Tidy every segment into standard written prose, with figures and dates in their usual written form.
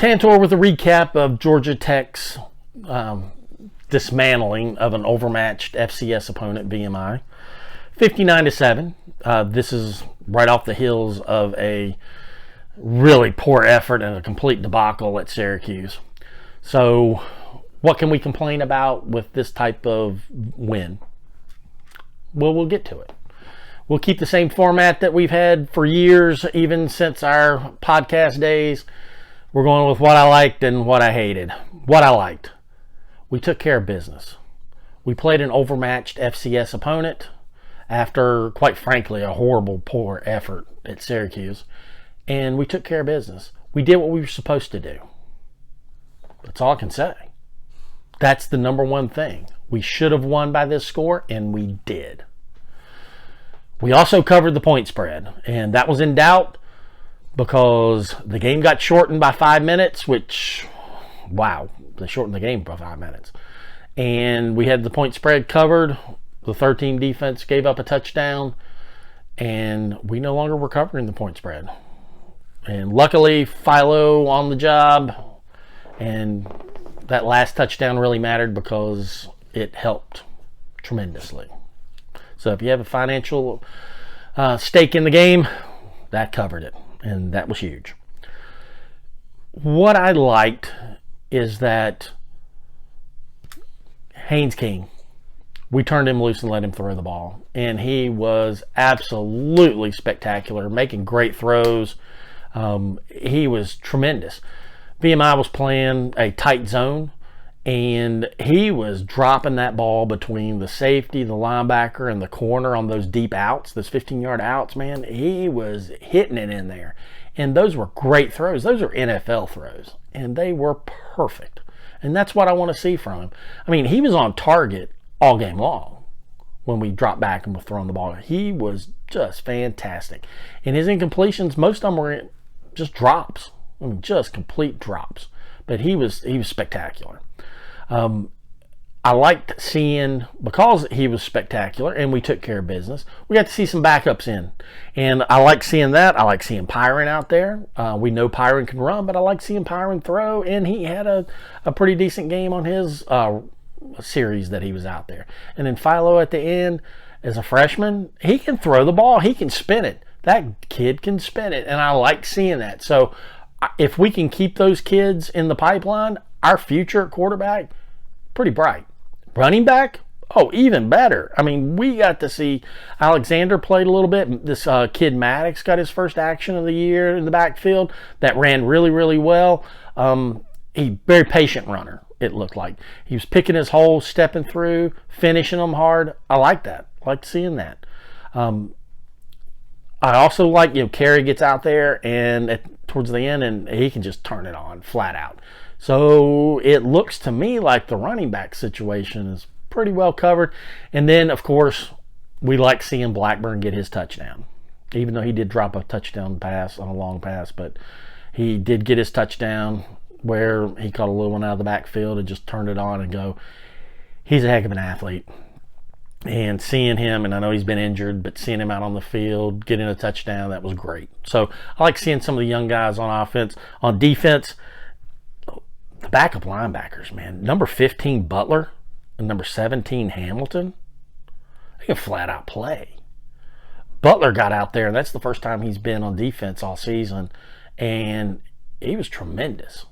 Tantor with a recap of Georgia Tech's dismantling of an overmatched FCS opponent, VMI. 59-7. This is right off the heels of a really poor effort and a complete debacle at Syracuse. So what can we complain about with this type of win? Well, we'll get to it. We'll keep the same format that we've had for years, even since our podcast days. We're going with what I liked and what I hated. What I liked. We took care of business. We played an overmatched FCS opponent after, quite frankly, a horrible, poor effort at Syracuse. And we took care of business. We did what we were supposed to do. That's all I can say. That's the number one thing. We should have won by this score, and we did. We also covered the point spread, and that was in doubt because the game got shortened by 5 minutes, which, wow, they shortened the game by 5 minutes. And we had the point spread covered. The third-team defense gave up a touchdown, and we no longer were covering the point spread. And luckily, Philo on the job, and that last touchdown really mattered because it helped tremendously. So if you have a financial stake in the game, that covered it, and that was huge. What I liked is that Haynes King, we turned him loose and let him throw the ball, and he was absolutely spectacular, making great throws. He was tremendous. VMI was playing a tight zone, and he was dropping that ball between the safety, the linebacker, and the corner on those deep outs, those 15-yard outs, man. He was hitting it in there. And those were great throws. Those are NFL throws. And they were perfect. And that's what I want to see from him. I mean, he was on target all game long when we dropped back and were throwing the ball. He was just fantastic. And his incompletions, most of them were just drops. I mean, just complete drops. But he was spectacular. I liked seeing, because he was spectacular and we took care of business, we got to see some backups in. And I like seeing that. I like seeing Pyron out there. We know Pyron can run, but I like seeing Pyron throw. And he had a pretty decent game on his series that he was out there. And then Philo at the end, as a freshman, he can throw the ball. He can spin it. That kid can spin it. And I like seeing that. So if we can keep those kids in the pipeline, our future quarterback, pretty bright. Running back, oh, even better. I mean, we got to see Alexander played a little bit. This kid Maddox got his first action of the year in the backfield. That ran really, really well. He very patient runner, it looked like. He was picking his holes, stepping through, finishing them hard. I like that. I like seeing that. I also like, Kerry gets out there and towards the end, and he can just turn it on flat out. So it looks to me like the running back situation is pretty well covered. And then, of course, we like seeing Blackburn get his touchdown. Even though he did drop a touchdown pass on a long pass, but he did get his touchdown where he caught a little one out of the backfield and just turned it on and go. He's a heck of an athlete. And seeing him, and I know he's been injured, but seeing him out on the field, getting a touchdown, that was great. So I like seeing some of the young guys on offense. On defense, the backup linebackers, man. Number 15, Butler, and number 17, Hamilton, they can flat out play. Butler got out there, and that's the first time he's been on defense all season, and he was tremendous.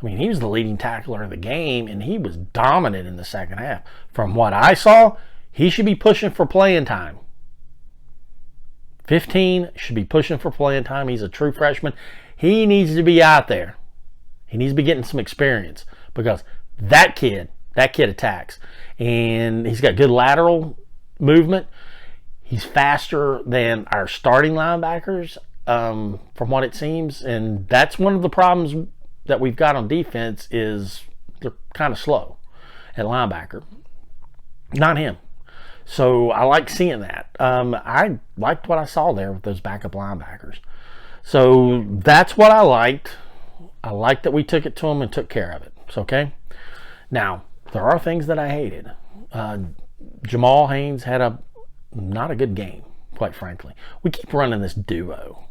I mean, he was the leading tackler of the game, and he was dominant in the second half. From what I saw, he should be pushing for playing time. 15 should be pushing for playing time. He's a true freshman. He needs to be out there. He needs to be getting some experience because that kid attacks. And he's got good lateral movement. He's faster than our starting linebackers, from what it seems. And that's one of the problems that we've got on defense is they're kind of slow at linebacker. Not him. So I like seeing that. I liked what I saw there with those backup linebackers. So that's what I liked. I liked that we took it to them and took care of it. It's okay. Now, there are things that I hated. Jamal Haynes had not a good game, quite frankly. We keep running this duo.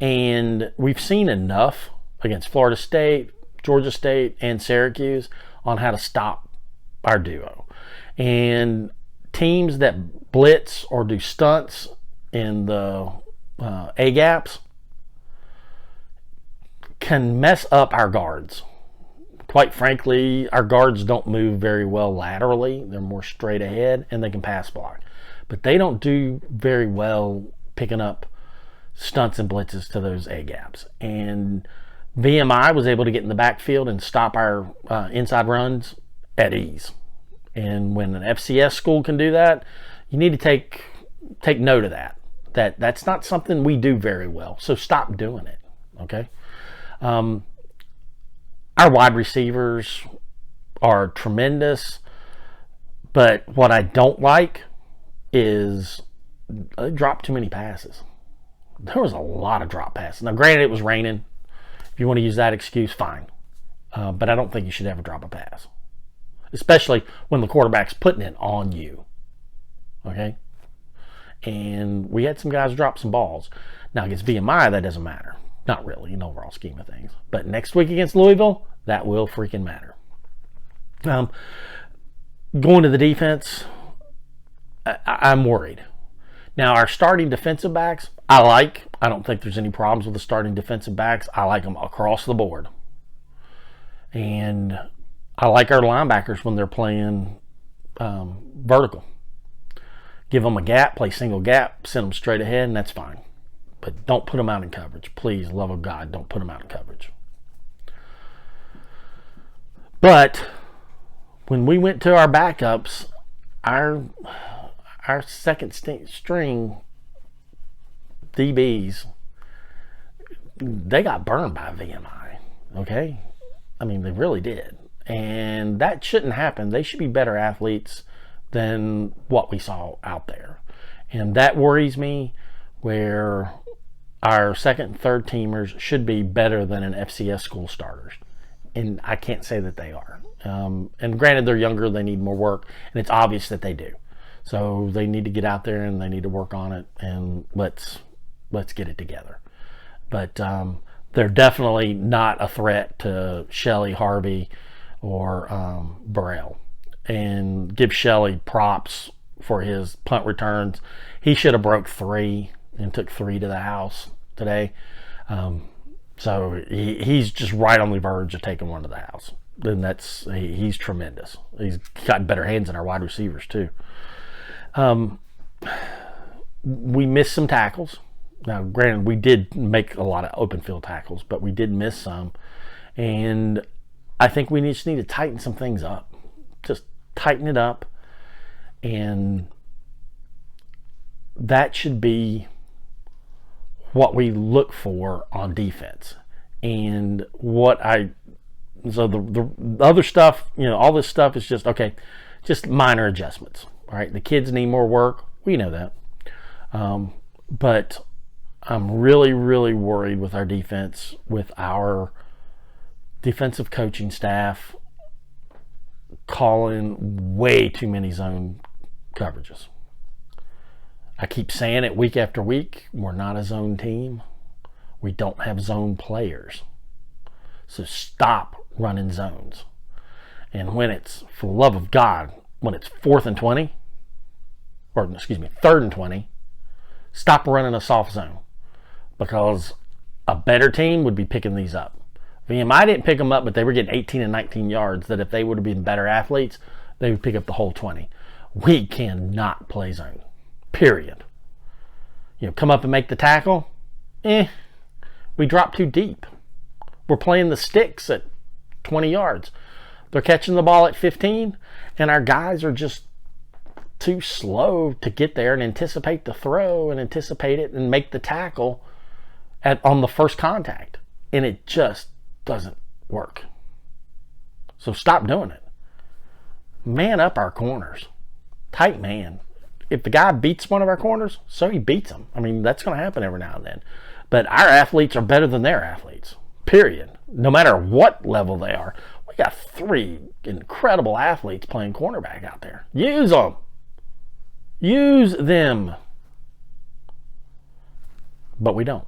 And we've seen enough against Florida State, Georgia State, and Syracuse on how to stop our duo. And teams that blitz or do stunts in the A gaps can mess up our guards. Quite frankly, our guards don't move very well laterally. They're more straight ahead, and they can pass block. But they don't do very well picking up stunts and blitzes to those A gaps. And VMI was able to get in the backfield and stop our inside runs at ease. And when an FCS school can do that, you need to take note of that. That's not something we do very well. So stop doing it. Okay. Our wide receivers are tremendous, but what I don't like is they drop too many passes. There was a lot of drop passes. Now, granted, it was raining. If you want to use that excuse, fine. But I don't think you should ever drop a pass, especially when the quarterback's putting it on you. Okay? And we had some guys drop some balls. Now, against VMI, that doesn't matter. Not really, in the overall scheme of things. But next week against Louisville, that will freaking matter. Going to the defense, I'm worried. Now, our starting defensive backs, I like. I don't think there's any problems with the starting defensive backs. I like them across the board. And I like our linebackers when they're playing vertical. Give them a gap, play single gap, send them straight ahead, and that's fine. But don't put them out in coverage. Please, love of God, don't put them out in coverage. But when we went to our backups, our second string DBs, they got burned by VMI. Okay? I mean, they really did. And that shouldn't happen. They should be better athletes than what we saw out there. And that worries me, where our second and third teamers should be better than an FCS school starters. And I can't say that they are. And granted, they're younger, they need more work, and it's obvious that they do. So they need to get out there and they need to work on it, and let's get it together. But they're definitely not a threat to Shelley, Harvey, or Burrell. And give Shelley props for his punt returns. He should have broke 3 and took 3 to the house today. So he's just right on the verge of taking 1 to the house. And he's tremendous. He's got better hands than our wide receivers too. We missed some tackles. Now, granted, we did make a lot of open field tackles, but we did miss some. And I think we just need to tighten some things up. Just tighten it up. And that should be what we look for on defense. And so the other stuff, all this stuff is just minor adjustments. All right, the kids need more work. We know that. But I'm really, really worried with our defense, with our defensive coaching staff calling way too many zone coverages. I keep saying it week after week. We're not a zone team. We don't have zone players. So stop running zones. And when it's, for the love of God, when it's 4th and 20, or excuse me, 3rd and 20, stop running a soft zone, because a better team would be picking these up. VMI didn't pick them up, but they were getting 18 and 19 yards that if they would have been better athletes, they would pick up the whole 20. We cannot play zone, period. Come up and make the tackle, we drop too deep. We're playing the sticks at 20 yards. They're catching the ball at 15, and our guys are just too slow to get there and anticipate the throw and anticipate it and make the tackle on the first contact. And it just doesn't work. So stop doing it. Man up our corners. Tight man. If the guy beats one of our corners, so he beats them. I mean, that's going to happen every now and then. But our athletes are better than their athletes. Period. No matter what level they are. We got 3 incredible athletes playing cornerback out there. Use them. Use them. But we don't.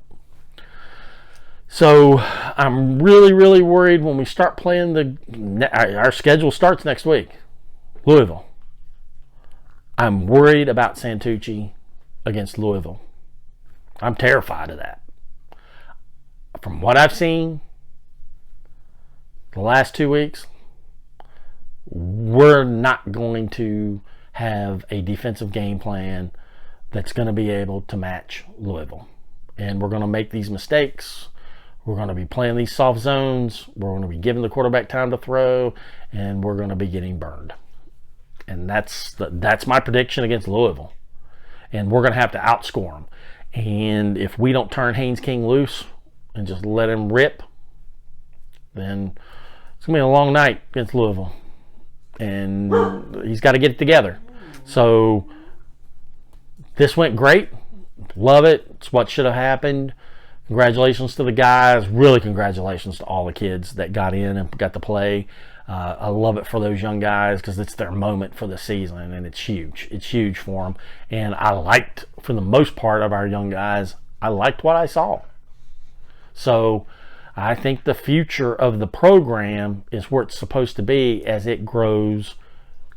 So I'm really, really worried when we start playing our schedule starts next week. Louisville. I'm worried about Santucci against Louisville. I'm terrified of that. From what I've seen the last 2 weeks, we're not going to have a defensive game plan that's going to be able to match Louisville. And we're going to make these mistakes. We're going to be playing these soft zones. We're going to be giving the quarterback time to throw, and we're going to be getting burned. And that's my prediction against Louisville. And we're going to have to outscore them. And if we don't turn Haynes King loose and just let him rip, then it's going to be a long night against Louisville. And he's got to get it together. So this went great. Love it. It's what should have happened. Congratulations to the guys. Really congratulations to all the kids that got in and got to play. I love it for those young guys because it's their moment for the season, and it's huge. It's huge for them. And I liked, for the most part of our young guys, I liked what I saw. So I think the future of the program is where it's supposed to be as it grows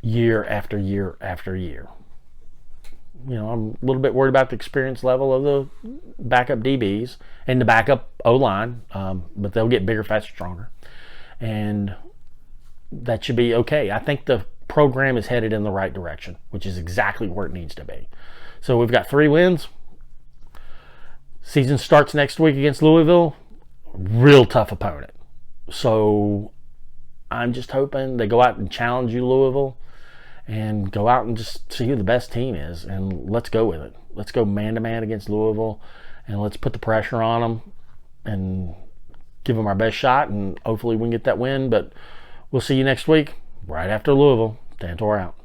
year after year after year. You know, I'm a little bit worried about the experience level of the backup DBs and the backup O-line, but they'll get bigger, faster, stronger. And that should be okay. I think the program is headed in the right direction, which is exactly where it needs to be. So we've got 3 wins. Season starts next week against Louisville. Real tough opponent. So I'm just hoping they go out and challenge you, Louisville, and go out and just see who the best team is, and let's go with it. Let's go man-to-man against Louisville, and let's put the pressure on them and give them our best shot, and hopefully we can get that win. But we'll see you next week, right after Louisville. Tantor out.